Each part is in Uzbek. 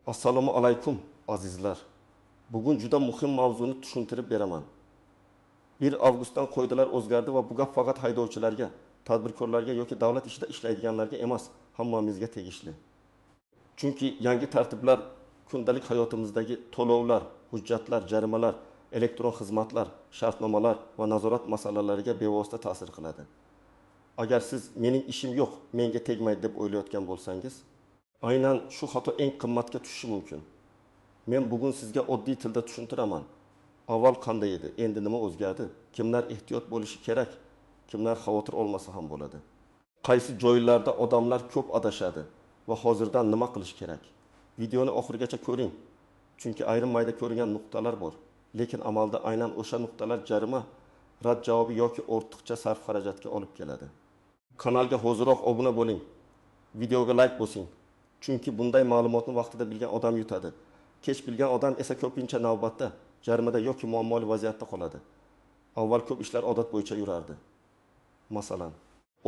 Assalomu alaykum azizlar. Bugun juda muhim mavzuni tushuntirib beraman. 1 avgustdan qoidalar o'zgardi va bu gap faqat haydovchilarga, tadbirkorlarga yoki davlat ishida ishlaydiganlarga emas, hammamizga tegishli. Chunki yangi tartiblar kundalik hayotimizdagi to'lovlar, hujjatlar, jarimalar, elektron xizmatlar, shartnomalar va nazorat masalalariga bevosita ta'sir qiladi. Agar siz mening ishim yo'q, menga tegmaydi deb o'ylayotgan bo'lsangiz, aynan shu xato eng qimmatga tushishi mumkin. Men bugun sizga oddiy tilda tushuntiraman. Avval qanday edi, endi nima o'zgardi? Kimlar ehtiyot bo'lishi kerak, kimlar xavotir olmasa ham bo'ladi? Qaysi joylarda odamlar ko'p adashadi va hozirdan nima qilish kerak? Videoni oxirigacha ko'ring. Chunki ayrim mayda ko'rgan nuqtalar bor, lekin amalda aynan o'sha nuqtalar jarima, rad javobi yoki ortiqcha sarf xarajatga olib keladi. Kanalga hoziroq obuna bo'ling. Videoga like bosing. Chunki bunday ma'lumotni vaqtida bilgan odam yutadi. Kech bilgan odam esa ko'pincha navbatda, jarimada yoki muammoli vaziyatda qoladi. Avval ko'p ishlar odat bo'yicha yurardi. Masalan,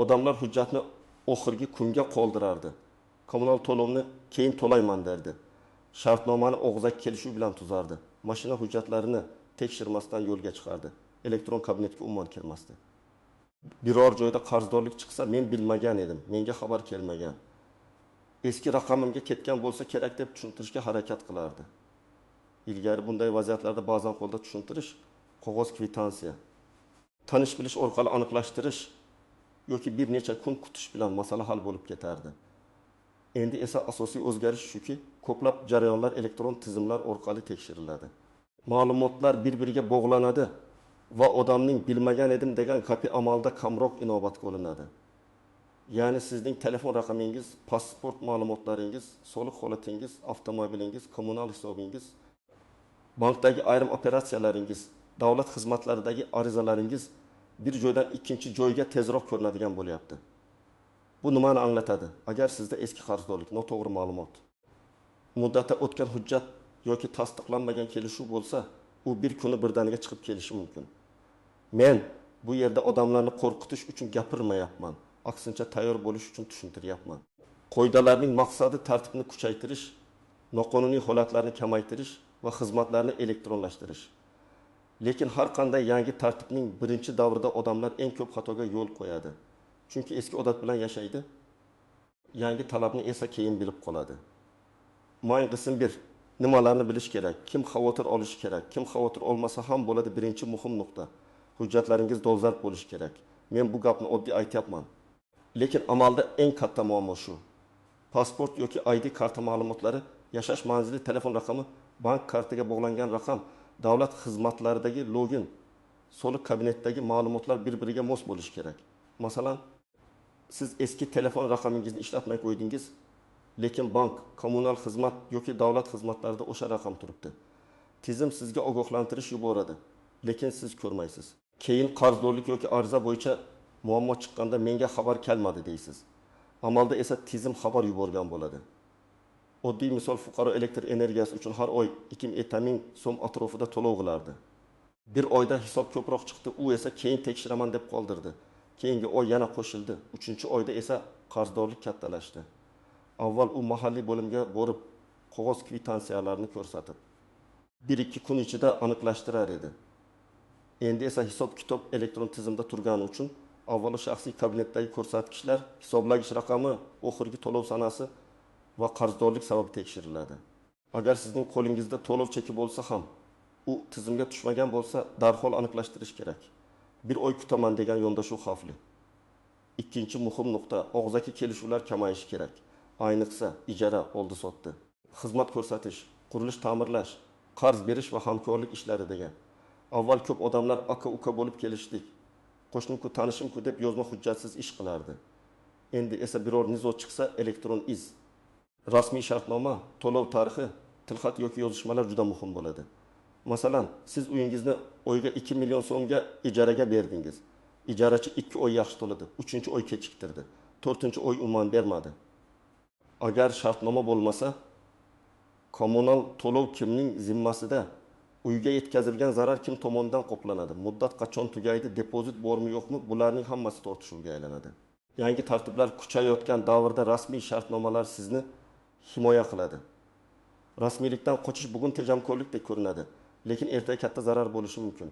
odamlar hujjatni oxirgi kunga qoldirardi. Kommunal to'lovni keyin to'layman derdi. Shartnomani og'zaki kelishuv bilan tuzardi. Mashina hujjatlarini tekshirmasdan yo'lga chiqardi. Elektron kabinetga umuman kirmasdi. Biror joyda qarzdorlik chiqsa, men bilmagan edim, menga xabar kelmagan. Eski raqamimga ketgan bo'lsa kerak deb tushuntirishga harakat qilardi. Ilgari bunday vaziyatlarda ba'zan qo'lda tushuntirish, qog'oz kvitansiya, tanish bilish orqali aniqlashtirish yoki bir necha kun kutish bilan masala hal bo'lib ketardi. Endi esa asosiy o'zgarish shuki, ko'plab jarayonlar elektron tizimlar orqali tekshiriladi. Ma'lumotlar bir-biriga bog'lanadi va odamning bilmagan edim degan gapi amalda kamroq inobatga olinadi. Ya'ni sizning telefon raqamingiz, pasport ma'lumotlaringiz, soliq holatingiz, avtomobilingiz, kommunal hisobingiz, bankdagi ayrim operatsiyalaringiz, davlat xizmatlaridagi arizalaringiz bir joydan ikkinchi joyga tezroq ko'rinadigan bo'lyapti. Bu nimani anglatadi? Agar sizda eski qarzdorlik, noto'g'ri ma'lumot, muddati o'tgan hujjat yoki tasdiqlanmagan kelishuv bo'lsa, u bir kuni birdaniga chiqib kelishi mumkin. Men bu yerda odamlarni qo'rqitish uchun gapirmayapman. Aksincha tayyor bo'lish uchun tushuntiryapman. Qoidalarning maqsadi tartibni kuchaytirish, noqonuniy holatlarni kamaytirish va xizmatlarni elektronlashtirish. Lekin har qanday yangi tartibning birinchi davrida odamlar eng ko'p xatoga yo'l qo'yadi. Chunki eski odat bilan yashaydi, yangi talabni esa keyin bilib qoladi. Main qism 1. Nimalarni bilish kerak? Kim xavotir olishi kerak? Kim xavotir olmasa ham bo'ladi. Birinchi muhim nuqta. Hujjatlaringiz dolzarb bo'lishi kerak. Men bu gapni oddiy aytyapman. Lekin amalda eng katta muammo shu. Pasport yoki ID karta ma'lumotlari, yashash manzili, telefon raqami, bank kartiga bog'langan raqam, davlat xizmatlaridagi login, soliq kabinetdagi ma'lumotlar bir-biriga mos bo'lishi kerak. Masalan, siz eski telefon raqamingizni ishlatmay qo'ydingiz, lekin bank, kommunal xizmat yoki davlat xizmatlarida o'sha raqam turibdi. Tizim sizga ogohlantirish yuboradi, lekin siz ko'rmaysiz. Keyin qarzdorlik yoki ariza bo'yicha muammo chiqqanda menga xabar kelmadi deysiz. Amalda esa tizim xabar yuborgan bo'ladi. Oddiy misol, fuqaro elektr energiyasi uchun har oy 2,5 ming so'm atrofida to'lov qilardi. Bir oyda hisob ko'proq chiqdi, u esa keyin tekshiraman deb qoldirdi. Keyingi oy yana qo'shildi. 3-oyda esa qarzdorlik kattalashdi. Avval u mahalliy bo'limga borib, qog'oz kvitansiyalarni ko'rsatib, 1-2 kun ichida aniqlashtirar edi. Endi esa hisob-kitob elektron tizimda turgani uchun avvalo shaxsiy kabinetdagi ko'rsatkichlar, hisoblagich raqami, oxirgi to'lov sanasi va qarzdorlik sababi tekshiriladi. Agar sizning qo'lingizda to'lov cheki bo'lsa ham, u tizimga tushmagan bo'lsa, darhol aniqlashtirish kerak. 1 oy kutaman degan yondashuv xavfli. Ikkinchi muhim nuqta, og'zaki kelishuvlar kamayishi kerak. Ayniqsa ijara, oldi-sotdi, xizmat ko'rsatish, qurilish, ta'mirlash, qarz berish va hamkorlik ishlari degan. Avval ko'p odamlar aka-uka bo'lib kelishdik. Qo'shnim-ku, tanishim-ku deb yozma hujjatsiz ish qilardi. Endi esa biror nizo chiqsa, elektron iz, rasmiy shartnoma, to'lov tarixi, tilxat yoki yozishmalar juda muhim bo'ladi. Masalan, siz uyingizni oyga 2 million so'mga ijaraga berdingiz. Ijarachi 2 oy yaxshi to'ladi, 3-oy kechiktirdi, 4-oy umuman bermadi. Agar shartnoma bo'lmasa, kommunal to'lov kimning zimmasida? Uyga yetkazilgan zarar kim tomonidan qoplanadi? Muddat qachon tugaydi? Depozit bormi yo'qmi? Bularning hammasi tortishuvga aylanadi. Yangi tartiblar kuchayayotgan davrda rasmiy shartnomalar sizni himoya qiladi. Rasmiylikdan qochish bugun tejamkorlikdek ko'rinadi, lekin ertaga katta zarar bo'lishi mumkin.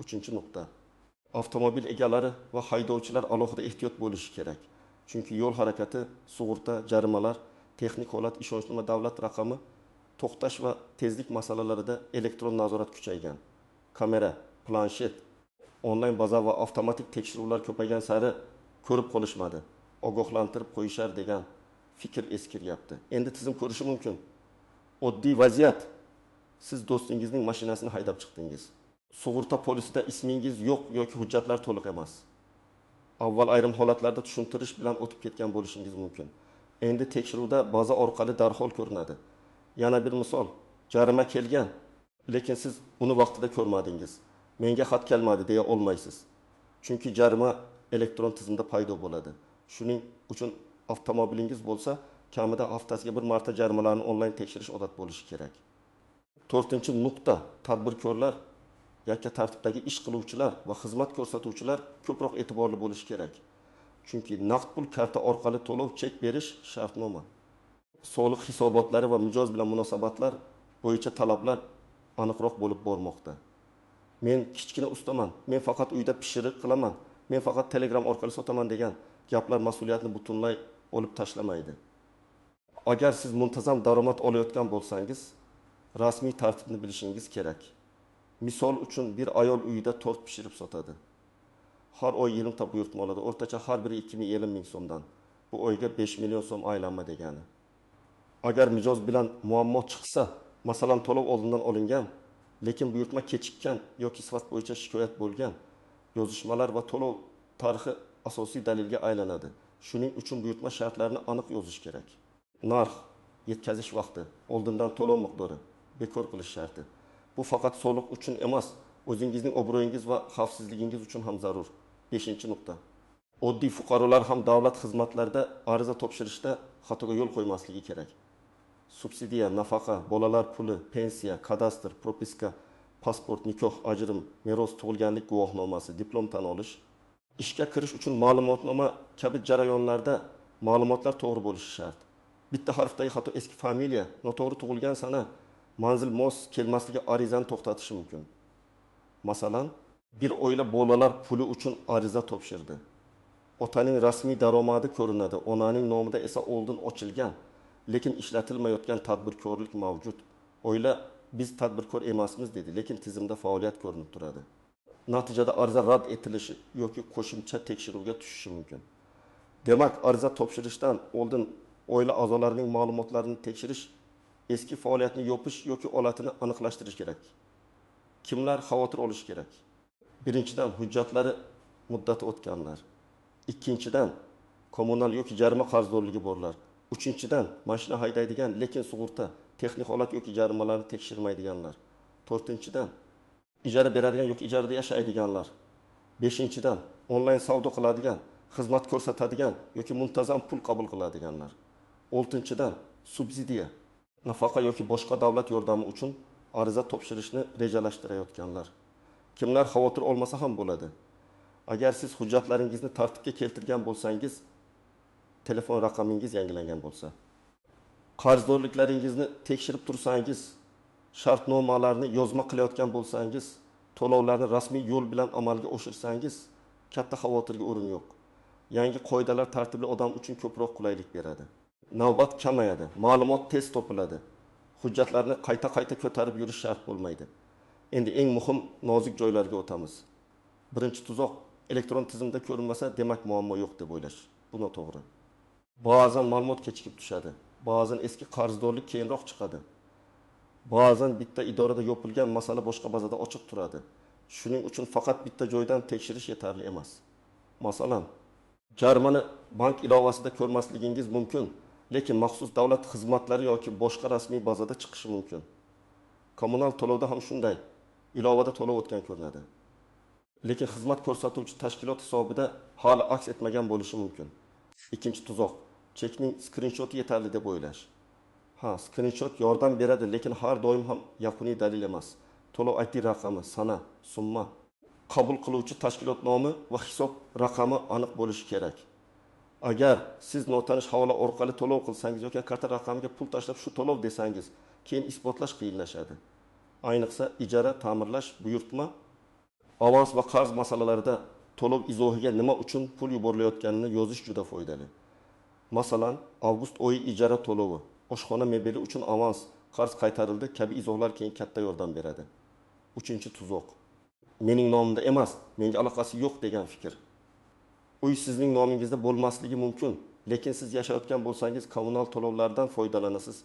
3-nuqta. Avtomobil egalari va haydovchilar alohida ehtiyot bo'lishi kerak. Chunki yo'l harakati, sug'urta, jarimalar, texnik holat, ishonchnoma davlat raqami, to'xtash va tezlik masalalarida elektron nazorat kuchaygan. Kamera, planshet, onlayn baza va avtomatik tekshiruvlar ko'paygan sari ko'rib qolishmadi. Ogohlantirib qo'yishar degan fikr eskiryapti. Endi tizim ko'rishi mumkin. Oddiy vaziyat. Siz do'stingizning mashinasini haydab chiqdingiz. Sug'urta polisida ismingiz yo'q yoki hujjatlar to'liq emas. Avval ayrim holatlarda tushuntirish bilan o'tib ketgan bo'lishingiz mumkin. Endi tekshiruvda baza orqali darhol ko'rinadi. Yana bir misol, jarima kelgan, lekin siz uni vaqtida ko'rmadingiz. Menga xat kelmadi deya olmaysiz. Chunki jarima elektron tizimda paydo bo'ladi. Shuning uchun avtomobilingiz bo'lsa, kamida haftasiga bir marta jarimalarni onlayn tekshirish odat bo'lishi kerak. 4-nuqta. Tadbirkorlar, yakka tartibdagi ish qiluvchilar va xizmat ko'rsatuvchilar ko'proq e'tiborli bo'lishi kerak. Chunki naqd pul karta orqali to'lov, chek berish shartnoma. Soliq hisobotlari va mijoz bilan munosabatlar bo'yicha talablar aniqroq bo'lib bormoqda. Men kichkina ustaman, men faqat uyda pishiriq qilaman, men faqat Telegram orqali sotaman degan gaplar mas'uliyatni butunlay olib tashlamaydi. Agar siz muntazam daromad olayotgan bo'lsangiz, rasmiy tartibni bilishingiz kerak. Misol uchun bir ayol uyida tort pishirib sotadi. Har oy yig'imta buyurtma oladi. O'rtacha har biri 2,50 ming so'mdan. Bu oyga 5 million so'm aylanma degani. Agar mijoz bilan muammo chiqsa, masalan to'lov oldindan olingan, lekin buyurtma kechikkan yoki sifat bo'yicha shikoyat bo'lgan, yozishmalar va to'lov tarixi asosiy dalilga aylanadi. Shuning uchun buyurtma shartlarini aniq yozish kerak. Narx, yetkazish vaqti, oldindan to'lov miqdori, bekor qilish sharti. Bu faqat soliq uchun emas, o'zingizning obro'yingiz va xavfsizligingiz uchun ham zarur. 5-nuqta. Oddiy fuqarolar ham davlat xizmatlarida ariza topshirishda xatoga yo'l qo'ymasligi kerak. Subsidiya, nafaqa, bolalar puli, pensiya, kadastr, propiska, pasport, nikoh, ajrim, meros, tug'ilganlik guvohnomasi, diplom tan olish, ishga kirish uchun ma'lumotnoma kabi jarayonlarda ma'lumotlar to'g'ri bo'lishi shart. Bitta harfdagi xato eski familiya, noto'g'ri tug'ilgan sana, manzil mos kelmasligi arizani to'xtatishi mumkin. Masalan, bir oila bolalar puli uchun ariza topshirdi. Otaning rasmiy daromadi ko'rinadi, onaning nomida esa oldin ochilgan, lekin ishlatilmayotgan tadbirkorlik mavjud. Oila biz tadbirkor emasmiz dedi, lekin tizimda faoliyat ko'rinib turadi. Natijada ariza rad etilishi yoki qo'shimcha tekshiruvga tushishi mumkin. Demak, ariza topshirishdan oldin oila a'zolarining ma'lumotlarini tekshirish, eski faoliyatni yopish yoki olatini aniqlashtirish kerak. Kimlar xavotir olishi kerak? Birinchidan, hujjatlari muddati o'tganlar. Ikkinchidan, kommunal yoki jarima qarzdorligi borlar. Uchinchidan, mashina haydaydigan, lekin sug'urta, texnik holat yoki jarimalarni tekshirmaydiganlar. To'rtinchidan, ijara beradigan yoki ijarada yashaydiganlar. Beshinchidan, onlayn savdo qiladigan, xizmat ko'rsatadigan yoki muntazam pul qabul qiladiganlar. Oltinchidan, subsidiya, nafaqa yoki boshqa davlat yordami uchun ariza topshirishni rejalashtirayotganlar. Kimlar xavotir olmasa ham bo'ladi. Agar siz hujjatlaringizni tartibga keltirgan bo'lsangiz, telefon raqamingiz yangilangan bo'lsa, qarzdorliklaringizni tekshirib tursangiz, shartnomalarni yozma qilayotgan bo'lsangiz, to'lovlarni rasmiy yo'l bilan amalga oshirsangiz, katta xavotirga o'rin yo'q. Yangi qoidalar tartibli odam uchun ko'proq qulaylik beradi. Navbat kamayadi, ma'lumot tez topiladi. Hujjatlarni qayta ko'tarib yurish shart bo'lmaydi. Endi eng muhim nozik joylarga o'tamiz. Birinchi tuzoq, elektron tizimda ko'rinmasa, demak muammo yo'q deb o'ylash. Bu noto'g'ri. Ba'zan ma'lumot kechikib tushadi. Ba'zan eski qarzdorlik keyinroq chiqadi. Ba'zan bitta idorada yopilgan masala boshqa bazada ochiq turadi. Shuning uchun faqat bitta joydan tekshirish yetarli emas. Masalan, jarimani bank ilovasida ko'rmasligingiz mumkin, lekin maxsus davlat xizmatlari yoki boshqa rasmiy bazada chiqishi mumkin. Kommunal to'lovda ham shunday. Ilovada to'lov o'tgan ko'rinadi. Lekin xizmat ko'rsatuvchi tashkilot hisobida hali aks etmagan bo'lishi mumkin. Ikkinchi tuzoq, chekning skrinshoti yetarli deb o'ylash. Skrinshot yordam beradi, lekin har doim ham yakuniy dalil emas. To'lov ID raqami, sana, summa, qabul qiluvchi tashkilot nomi va hisob raqami aniq bo'lishi kerak. Agar siz notanish havola orqali to'lov qilsangiz yoki karta raqamiga pul tashlab shu to'lov desangiz, keyin isbotlash qiyinlashadi. Ayniqsa ijara, ta'mirlash, buyurtma, avans va qarz masalalarida to'lov izohiga nima uchun pul yuborilayotganini yozish juda foydali. Masalan, avgust oyi ijara to'lovi, oshxona mebeli uchun avans, qarz qaytarildi kabi izohlar keyin katta yordam beradi. 3-tuzoq. Mening nomimda emas, menga aloqasi yo'q degan fikr. Uy sizning nomingizda bo'lmasligi mumkin, lekin siz yashayotgan bo'lsangiz kommunal to'lovlardan foydalanasiz.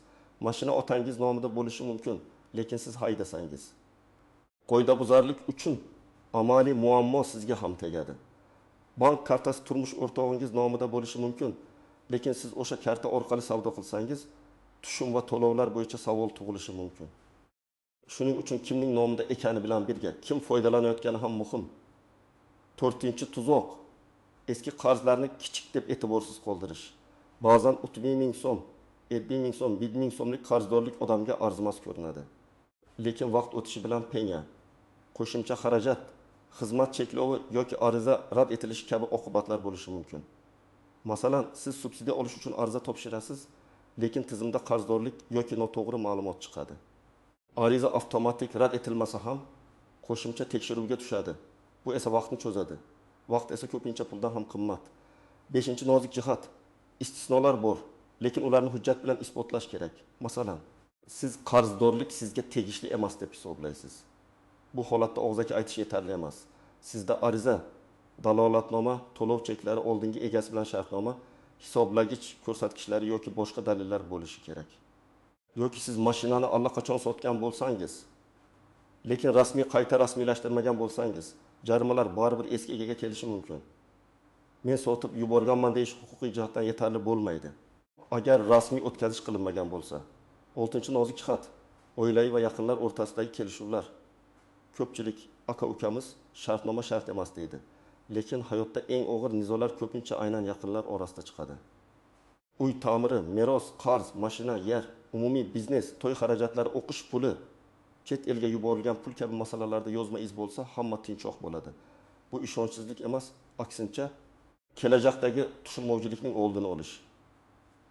Mashina otangiz nomida bo'lishi mumkin, lekin siz haydasangiz. Qoidabuzarlik uchun amaliy muammo sizga ham tegadi. Bank kartasi turmush o'rtog'ingiz nomida bo'lishi mumkin, lekin siz o'sha karta orqali savdo qilsangiz, tushum va to'lovlar bo'yicha savol tug'ilishi mumkin. Shuning uchun kimning nomida ekani bilan birga kim foydalanayotgani ham muhim. 4-tuzoq. Eski qarzlarni kichik deb e'tiborsiz qoldirish. Ba'zan 30.000 so'm, 50.000 so'm, 1.000 so'mlik qarzdorlik odamga arzimas ko'rinadi. Lekin vaqt o'tishi bilan penya, qo'shimcha xarajat, xizmat cheklovi yoki ariza rad etilishi kabi oqibatlar bo'lishi mumkin. Masalan, siz subsidiya olish uchun ariza topshirasiz, lekin tizimda qarzdorlik yoki noto'g'ri ma'lumot chiqadi. Ariza avtomatik rad etilmasa ham qo'shimcha tekshiruvga tushadi. Bu esa vaqtni cho'zadi. Vaqt esa ko'pincha puldan ham qimmat. 5-nozik jihat. Istisnolar bor, lekin ularni hujjat bilan isbotlash kerak. Masalan, siz qarzdorlik sizga tegishli emas deb hisoblaysiz. Bu holatda og'zaki aytish yetarli emas. Sizda ariza, dalolatnoma, to'lov cheklari, oldingi egasi bilan shartnoma, hisoblagich ko'rsatkichlari yoki boshqa dalillar bo'lishi kerak. Yoki siz mashinani allaqachon sotgan bo'lsangiz, lekin rasmiy qayta rasmiylashtirmagan bo'lsangiz, jarimalar baribir eski egaga kelishi mumkin. Men sotib yuborganman deyish huquqiy jihatdan yetarli bo'lmaydi. Agar rasmiy o'tkazish qilinmagan bo'lsa. 6-nozik jihat. Oilaviy va yaqinlar o'rtasidagi kelishuvlar. Ko'pchilik aka-ukamiz shartnoma shart emas deydi. Lekin hayotda eng og'ir nizolar ko'pincha aynan yaqinlar orasida chiqadi. Uy ta'miri, meros, qarz, mashina, yer, umumiy biznes, to'y xarajatlari, o'qish puli, chet elga yuborilgan pul kabi masalalarda yozma iz bo'lsa, hamma tinchoq bo'ladi. Bu ishonchsizlik emas, aksincha kelajakdagi tushunmovchilikning oldini olish.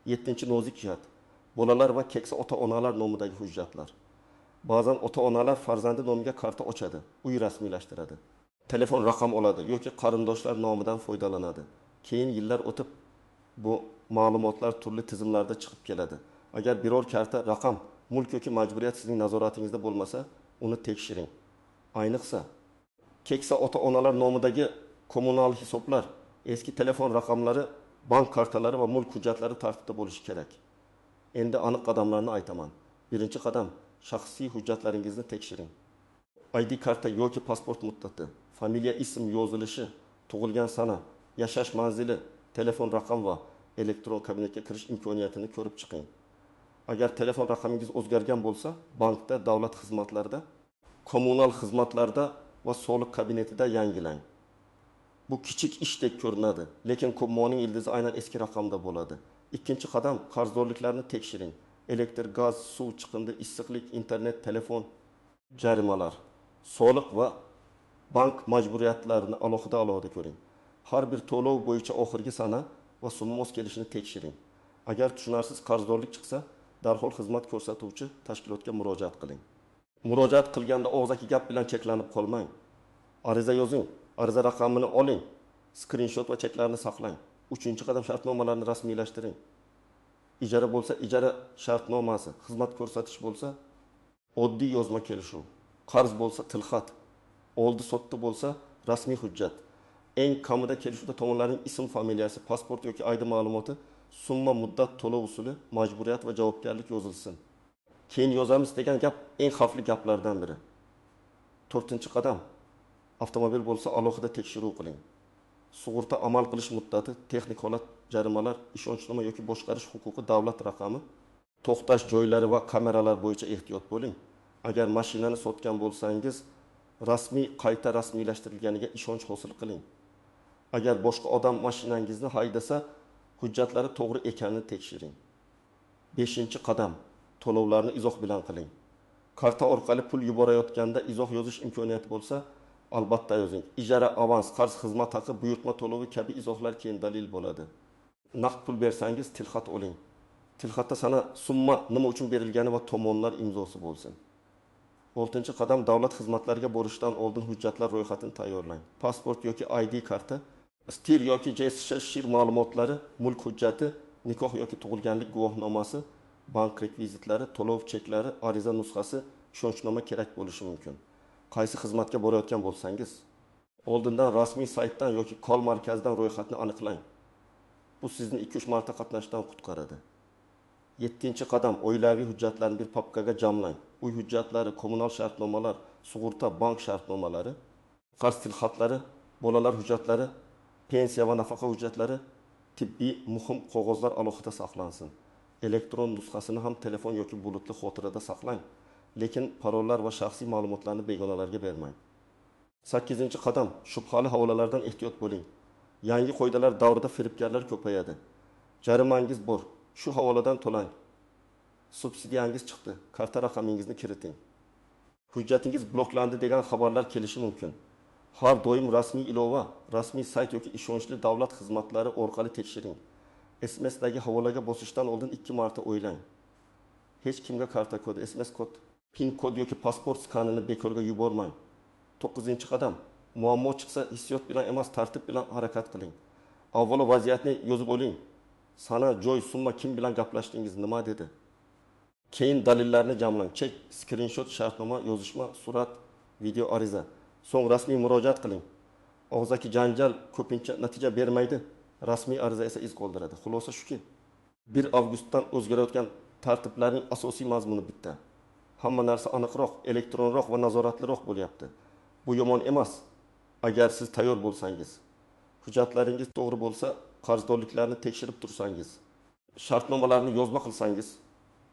7-nozik jihat. Bolalar va keksa ota-onalar nomidagi hujjatlar. Ba'zan ota-onalar farzandi nomiga karta ochadi, uy rasmiylashtiradi. Telefon raqam oladi yoki qarindoshlar nomidan foydalanadi. Keyin yillar o'tib bu ma'lumotlar turli tizimlarda chiqib keladi. Agar biror karta, raqam, mulk yoki majburiyat sizning nazoratingizda bo'lmasa, uni tekshiring. Ayniqsa, keksa ota-onalar nomidagi kommunal hisoblar, eski telefon raqamlari, bank kartalari va mulk hujjatlari tartibda bo'lishi kerak. Endi aniq qadamlarni aytaman. Birinchi qadam, shaxsiy hujjatlaringizni tekshiring. ID karta yoki pasport muddati, familiya, ism yozilishi, tug'ilgan sana, yashash manzili, telefon raqam va elektron kabinetga kirish imkoniyatini ko'rib chiqing. Agar telefon raqamingiz o'zgargan bo'lsa, bankda, davlat xizmatlarida, kommunal xizmatlarda va soliq kabinetida yangilang. Bu kichik ishdek ko'rinadi, lekin kommunalning ildizi aynan eski raqamda bo'ladi. Ikkinchi qadam, qarzdorliklarni tekshiring. Elektr, gaz, suv chiqindi, issiqlik, internet, telefon, jarimalar, soliq va bank majburiyatlarini alohida ko'ring. Har bir to'lov bo'yicha oxirgi sana va summa mos kelishini tekshiring. Agar tushunarsiz qarzdorlik chiqsa, darhol xizmat ko'rsatuvchi tashkilotga murojaat qiling. Murojaat qilganda og'zaki gap bilan cheklanib qolmang. Ariza yozing, ariza raqamini oling, skrinshot va cheklarni saqlang. 3-qadam shartnomalarni rasmiylashtiring. Ijara bo'lsa, ijara shartnomasi, xizmat ko'rsatish bo'lsa, oddiy yozma kelishuv, qarz bo'lsa, tilxat, oldi sotdi bo'lsa, rasmiy hujjat. Eng kamida kelishuvda tomonlarning ism, familiyasi, pasport yoki ID ma'lumoti, summa, muddat, to'lov usuli, majburiyat va javobgarlik yozilsin. Keyin yozamiz degan gap eng xavfli gaplardan biri. 4-qadam, avtomobil bo'lsa, alohida tekshiruv qiling. Sug'urta amal qilish muddati, texnik holat, jarimalar, ishonchnoma yoki boshqarish huquqi, davlat raqami, to'xtash joylari va kameralar bo'yicha ehtiyot bo'ling. Agar mashinani sotgan bo'lsangiz, rasmiy qayta rasmiylashtirilganiga ishonch hosil qiling. Agar boshqa odam mashinangizni haydasa, hujjatlari to'g'ri ekanini tekshiring. 5-qadam, to'lovlarni izoh bilan qiling. Karta orqali pul yuborayotganda izoh yozish imkoniyati bo'lsa, albatta yozing. Ijara, avans, qarz, xizmat haqi, buyurtma to'lovi kabi izohlar keyin dalil bo'ladi. Naqd pul bersangiz, tilxat oling. Tilxatda sana summa nima uchun berilgani va tomonlar imzosi bo'lsin. 6-qadam davlat xizmatlariga borishdan oldin hujjatlar ro'yxatini tayyorlang. Pasport yoki ID karta, stir yoki JSSHIR ma'lumotlari, mulk hujjati, nikoh yoki tug'ilganlik guvohnomasi, bank rekvizitlari, to'lov cheklari, ariza nusxasi, ishonchnoma kerak bo'lishi mumkin. Qaysi xizmatga borayotgan bo'lsangiz, oldindan rasmiy saytdan yoki kol markazidan ro'yxatni aniqlang. Bu sizni 2-3 marta qatnashdan qutqaradi. 7-qadam oilaviy hujjatlarni bir papkaga jamlang. Uy hujjatlari, kommunal shartnomalar, sug'urta, bank shartnomalari, qarz tilxatlari, bolalar hujjatlari, pensiya va nafaqa hujjatlari, tibbiy muhim qog'ozlar alohida saqlansin. Elektron nusxasini ham telefon yoki bulutli xotirada saqlang, lekin parollar va shaxsiy ma'lumotlarni begonalarga bermang. 8-qadam shubhali havolalardan ehtiyot bo'ling. Yangi qoidalar davrida firibgarlar ko'payadi. Jarimangiz bor. Shu havoladan to'lang. Subsidiyangiz chiqdi. Karta raqamingizni kiriting. Hujjatingiz bloklandi degan xabarlar kelishi mumkin. Har doim rasmiy ilova, rasmiy sayt yoki ishonchli davlat xizmatlari orqali tekshiring. SMS'dagi havolaga bosishdan oldin 2 marta o'ylang. Hech kimga karta kodi, SMS kod, PIN kod yoki pasport skanini bekorga yubormang. 9-qadam muammo chiqsa hissiyot bilan emas, tartib bilan harakat qiling. Avvalo vaziyatni yozib oling. Sana, joy, summa, kim bilan gaplashdingiz, nima dedi? Keyin dalillarni jamlang. Chek, screenshot, shartnoma, yozishma, surat, video, ariza. So'ng rasmiy murojaat qiling. Og'zaki janjal ko'pincha natija bermaydi. Rasmiy ariza esa iz qoldiradi. Xulosa shuki, 1 avgustdan o'zgarayotgan tartiblarning asosiy mazmuni bitta. Hamma narsa aniqroq, elektronroq va nazoratliroq bo'lyapti. Bu yomon emas, agar siz tayyor bo'lsangiz. Hujjatlaringiz to'g'ri bo'lsa, qarzdorliklarni tekshirib tursangiz, shartnomalarni yozma qilsangiz,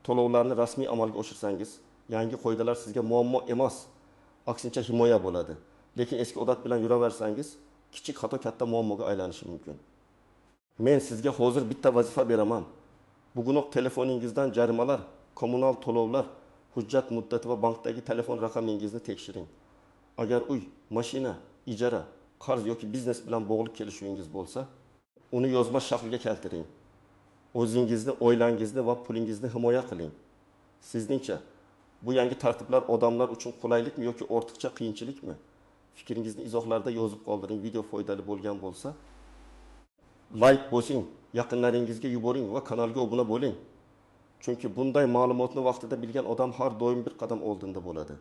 to'lovlarni rasmiy amalga oshirsangiz, yangi qoidalar sizga muammo emas, aksincha himoya bo'ladi. Lekin eski odat bilan yuraversangiz, kichik xato katta muammoga aylanishi mumkin. Men sizga hozir bitta vazifa beraman. Bugunoq telefoningizdan jarimalar, kommunal to'lovlar, hujjat muddati va bankdagi telefon raqamingizni tekshiring. Agar uy, mashina, ijara, qarz yoki biznes bilan bog'liq kelishuvingiz bo'lsa, uni yozma shakliga keltiring. O'zingizni, oilangizni va pulingizni himoya qiling. Sizningcha bu yangi tartiblar odamlar uchun qulaylikmi yoki ortiqcha qiyinchilikmi? Fikringizni izohlarda yozib qoldiring. Video foydali bo'lgan bo'lsa, like bosing, yaqinlaringizga yuboring va kanalga obuna bo'ling. Chunki bunday ma'lumotni vaqtida bilgan odam har doim bir qadam oldinda bo'ladi.